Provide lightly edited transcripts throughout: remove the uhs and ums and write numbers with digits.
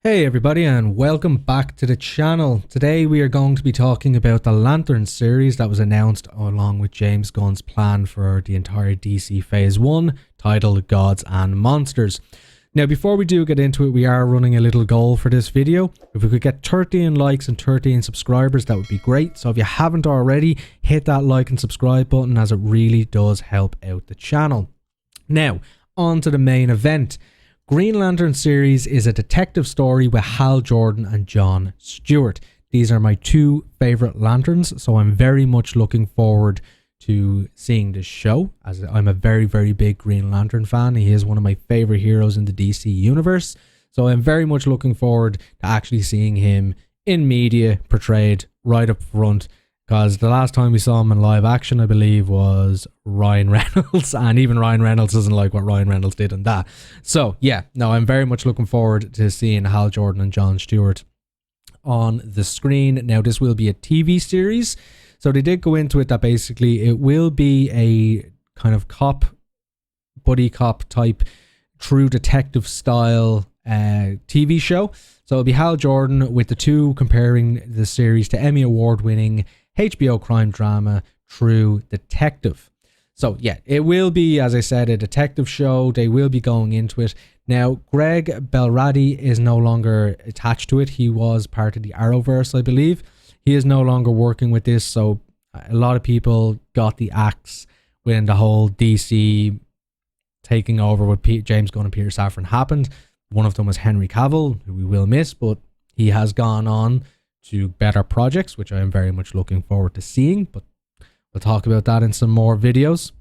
Hey everybody, and welcome back to the channel. Today we are going to be talking about the Lantern series that was announced along with James Gunn's plan for the entire DC Phase 1, titled Gods and Monsters. Now before we do get into it, we are running a little goal for this video. If we could get 13 likes and 13 subscribers, that would be great. So if you haven't already, hit that like and subscribe button, as it really does help out the channel. Now, on to the main event. Green Lantern series is a detective story with Hal Jordan and John Stewart. These are my two favorite Lanterns, so I'm very much looking forward to seeing this show, as I'm a very big Green Lantern fan. He is one of my favorite heroes in the DC universe, so I'm very much looking forward to actually seeing him in media portrayed right up front, because the last time we saw him in live action, I believe, was Ryan Reynolds, and even Ryan Reynolds doesn't like what Ryan Reynolds did in that. So yeah, no, I'm very much looking forward to seeing Hal Jordan and John Stewart on the screen. Now, this will be a TV series, so they did go into it that basically it will be a kind of buddy cop type, true detective style TV show. So it'll be Hal Jordan, with the two comparing the series to Emmy Award winning HBO crime drama True Detective. So yeah, it will be, as I said, a detective show. They will be going into it. Now, Greg Belradi is no longer attached to it. He was part of the Arrowverse, I believe. He is no longer working with this, so a lot of people got the axe when the whole DC taking over with James Gunn and Peter Safran happened. One of them was Henry Cavill, who we will miss, but he has gone on to better projects, which I am very much looking forward to seeing, but we'll talk about that in some more videos.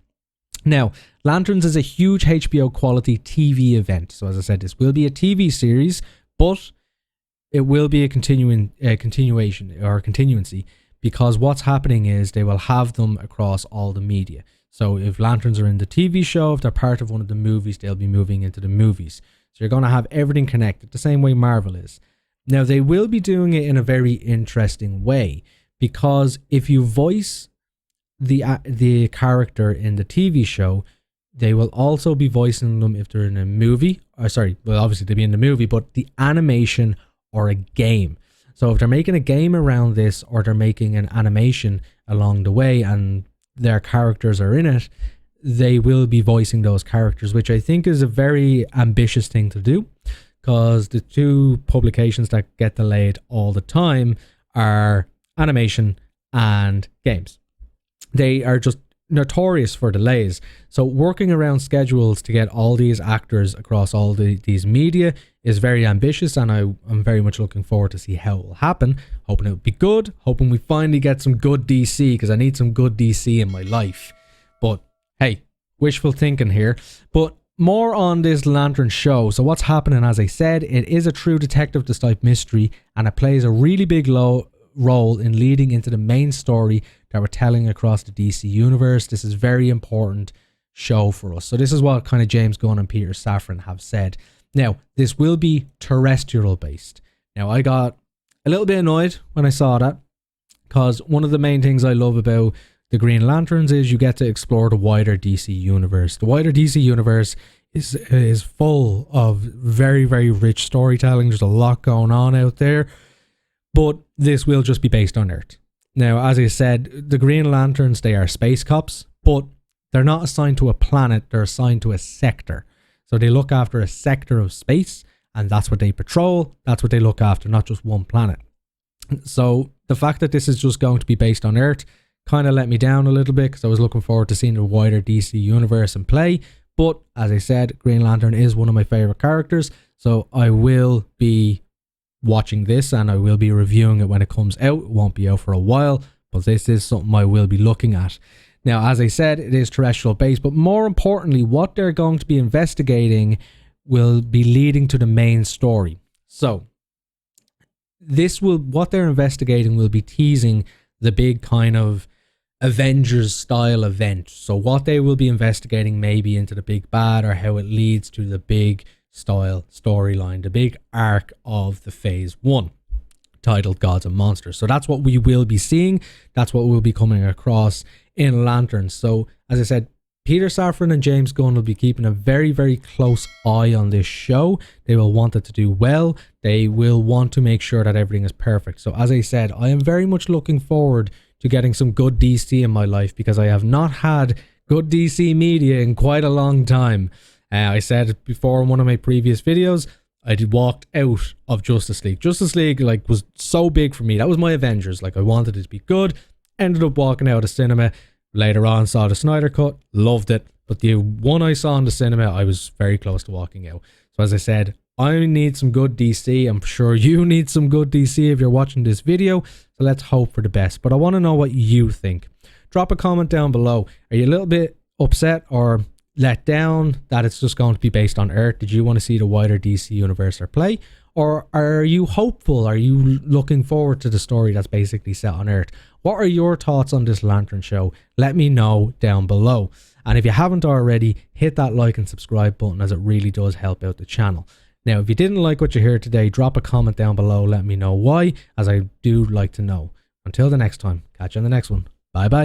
Now, Lanterns is a huge HBO quality TV event. So as I said, this will be a TV series, but it will be a continuation or continuancy, because what's happening is they will have them across all the media. So if Lanterns are in the TV show, if they're part of one of the movies, they'll be moving into the movies. So you're going to have everything connected, the same way Marvel is. Now, they will be doing it in a very interesting way, because if you voice the character in the TV show, they will also be voicing them if they're in a movie. Or sorry, well, obviously they'll be in the movie, but the animation or a game. So if they're making a game around this, or they're making an animation along the way and their characters are in it, they will be voicing those characters, which I think is a very ambitious thing to do, because the two publications that get delayed all the time are animation and games. They are just notorious for delays. So working around schedules to get all these actors across all these media is very ambitious, and I'm very much looking forward to see how it will happen. Hoping it will be good, hoping we finally get some good DC, because I need some good DC in my life. But hey, wishful thinking here. But more on this Lantern show. So what's happening, as I said, it is a true detective type mystery, and it plays a really big role in leading into the main story that we're telling across the DC universe. This is a very important show for us. So this is what kind of James Gunn and Peter Safran have said. Now, this will be terrestrial based. Now, I got a little bit annoyed when I saw that, because one of the main things I love about the Green Lanterns is you get to explore the wider DC universe. The wider DC universe is full of very rich storytelling. There's a lot going on out there, but this will just be based on Earth. Now, as I said, the Green Lanterns, they are space cops, but they're not assigned to a planet, they're assigned to a sector. So they look after a sector of space, and that's what they patrol, that's what they look after, not just one planet. So the fact that this is just going to be based on Earth kind of let me down a little bit, because I was looking forward to seeing the wider DC universe in play. But as I said, Green Lantern is one of my favorite characters, so I will be watching this and I will be reviewing it when it comes out. It won't be out for a while, but this is something I will be looking at. Now, as I said, it is terrestrial based, but more importantly, what they're going to be investigating will be leading to the main story. So what they're investigating will be teasing the big kind of Avengers style event. So what they will be investigating may be into the big bad, or how it leads to the big style storyline, the big arc of the Phase 1, titled Gods and Monsters. So that's what we will be seeing. That's what will be coming across in Lanterns. So as I said, Peter Safran and James Gunn will be keeping a very, very close eye on this show. They will want it to do well. They will want to make sure that everything is perfect. So as I said, I am very much looking forward to getting some good DC in my life, because I have not had good DC media in quite a long time. I said it before in one of my previous videos, I walked out of Justice League. Justice League was so big for me. That was my Avengers. I wanted it to be good. Ended up walking out of cinema. Later on, saw the Snyder Cut, loved it. But the one I saw in the cinema, I was very close to walking out. So as I said, I need some good DC. I'm sure you need some good DC if you're watching this video. So let's hope for the best. But I want to know what you think. Drop a comment down below. Are you a little bit upset or let down that it's just going to be based on Earth? Did you want to see the wider DC universe or play? Or are you hopeful? Are you looking forward to the story that's basically set on Earth? What are your thoughts on this Lantern show? Let me know down below. And if you haven't already, hit that like and subscribe button, as it really does help out the channel. Now, if you didn't like what you heard today, drop a comment down below. Let me know why, as I do like to know. Until the next time, catch you on the next one. Bye bye.